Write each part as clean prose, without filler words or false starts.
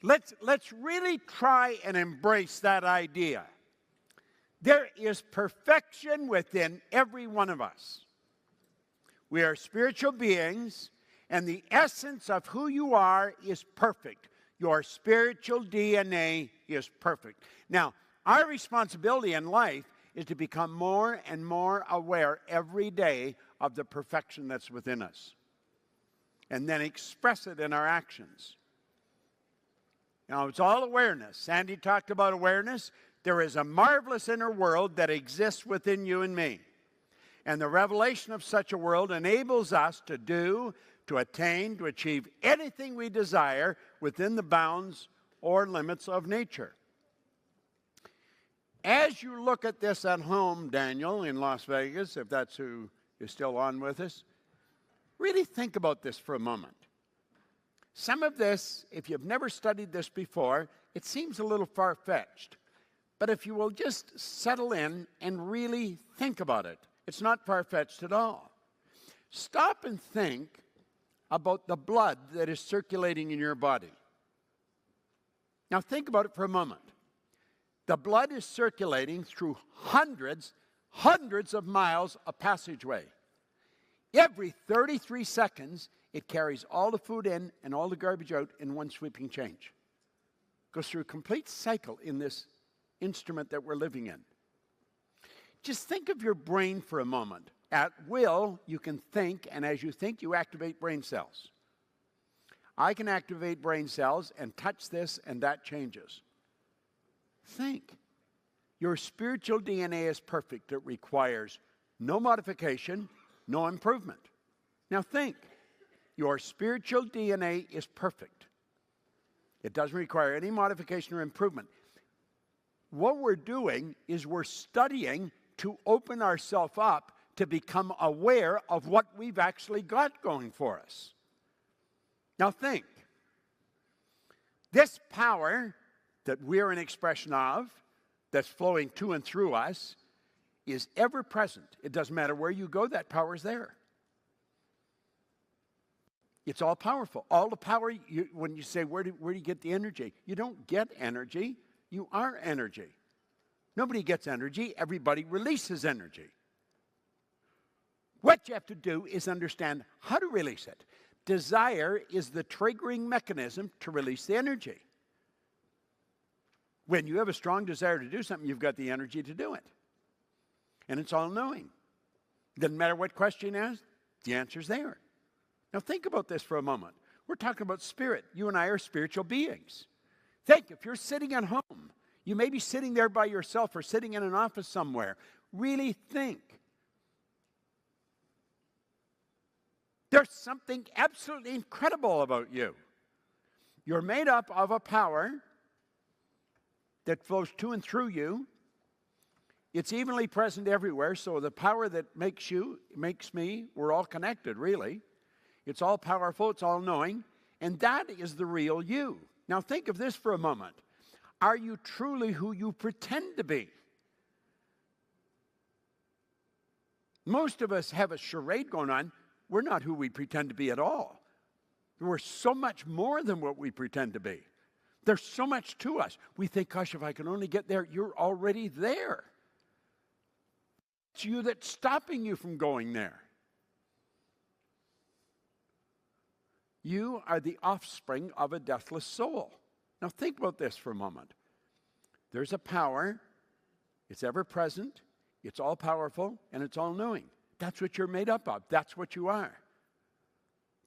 Let's really try and embrace that idea. There is perfection within every one of us. We are spiritual beings, and the essence of who you are is perfect. Your spiritual DNA is perfect. Now, our responsibility in life is to become more and more aware every day of the perfection that's within us, and then express it in our actions. Now, it's all awareness. Sandy talked about awareness. There is a marvelous inner world that exists within you and me. And the revelation of such a world enables us to do, to attain, to achieve anything we desire within the bounds or limits of nature. As you look at this at home, Daniel, in Las Vegas, if that's who is still on with us, really think about this for a moment. Some of this, if you've never studied this before, it seems a little far-fetched. But if you will just settle in and really think about it, it's not far-fetched at all. Stop and think about the blood that is circulating in your body. Now think about it for a moment. The blood is circulating through hundreds of miles of passageway. Every 33 seconds, it carries all the food in and all the garbage out in one sweeping change. Goes through a complete cycle in this instrument that we're living in. Just think of your brain for a moment. At will, you can think, and as you think, you activate brain cells. I can activate brain cells and touch this, and that changes. Think. Your spiritual DNA is perfect. It requires no modification, no improvement. Now think. Your spiritual DNA is perfect. It doesn't require any modification or improvement. What we're doing is we're studying to open ourselves up to become aware of what we've actually got going for us. Now think. This power that we're an expression of, that's flowing to and through us, is ever present. It doesn't matter where you go, that power is there. It's all powerful. All the power, when you say, where do you get the energy? You don't get energy. You are energy. Nobody gets energy. Everybody releases energy. What you have to do is understand how to release it. Desire is the triggering mechanism to release the energy. When you have a strong desire to do something, you've got the energy to do it. And it's all-knowing. Doesn't matter what question you ask, the answer's there. Now think about this for a moment. We're talking about spirit. You and I are spiritual beings. Think, if you're sitting at home, you may be sitting there by yourself or sitting in an office somewhere. Really think. There's something absolutely incredible about you. You're made up of a power that flows to and through you. It's evenly present everywhere, so the power that makes you, makes me, we're all connected, really. It's all powerful, it's all knowing, and that is the real you. Now think of this for a moment. Are you truly who you pretend to be? Most of us have a charade going on. We're not who we pretend to be at all. We're so much more than what we pretend to be. There's so much to us. We think, gosh, if I can only get there, you're already there. It's you that's stopping you from going there. You are the offspring of a deathless soul. Now think about this for a moment. There's a power. It's ever present. It's all powerful, and it's all knowing. That's what you're made up of. That's what you are.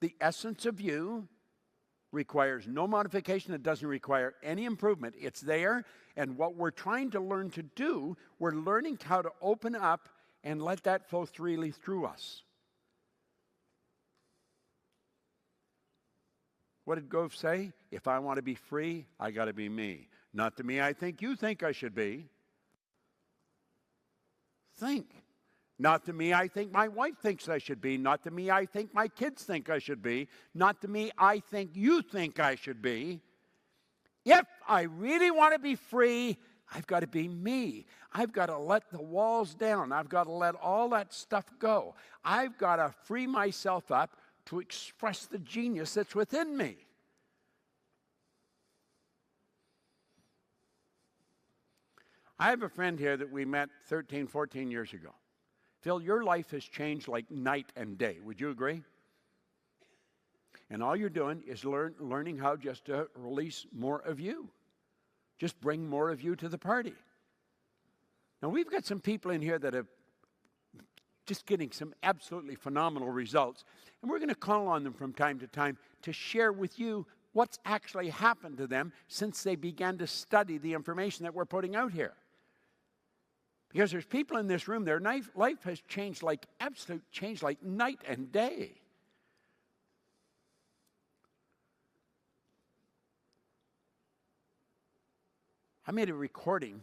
The essence of you requires no modification. It doesn't require any improvement. It's there, and what we're trying to learn to do, we're learning how to open up and let that flow freely through us. What did Gove say? If I want to be free, I got to be me. Not the me I think you think I should be. Think. Not the me I think my wife thinks I should be. Not the me I think my kids think I should be. Not the me I think you think I should be. If I really want to be free, I've got to be me. I've got to let the walls down. I've got to let all that stuff go. I've got to free myself up to express the genius that's within me. I have a friend here that we met 13, 14 years ago. Phil, your life has changed like night and day. Would you agree? And all you're doing is learning how just to release more of you. Just bring more of you to the party. Now, we've got some people in here that have just getting some absolutely phenomenal results. And we're going to call on them from time to time to share with you what's actually happened to them since they began to study the information that we're putting out here. Because there's people in this room, their life has changed like absolute change, like night and day. I made a recording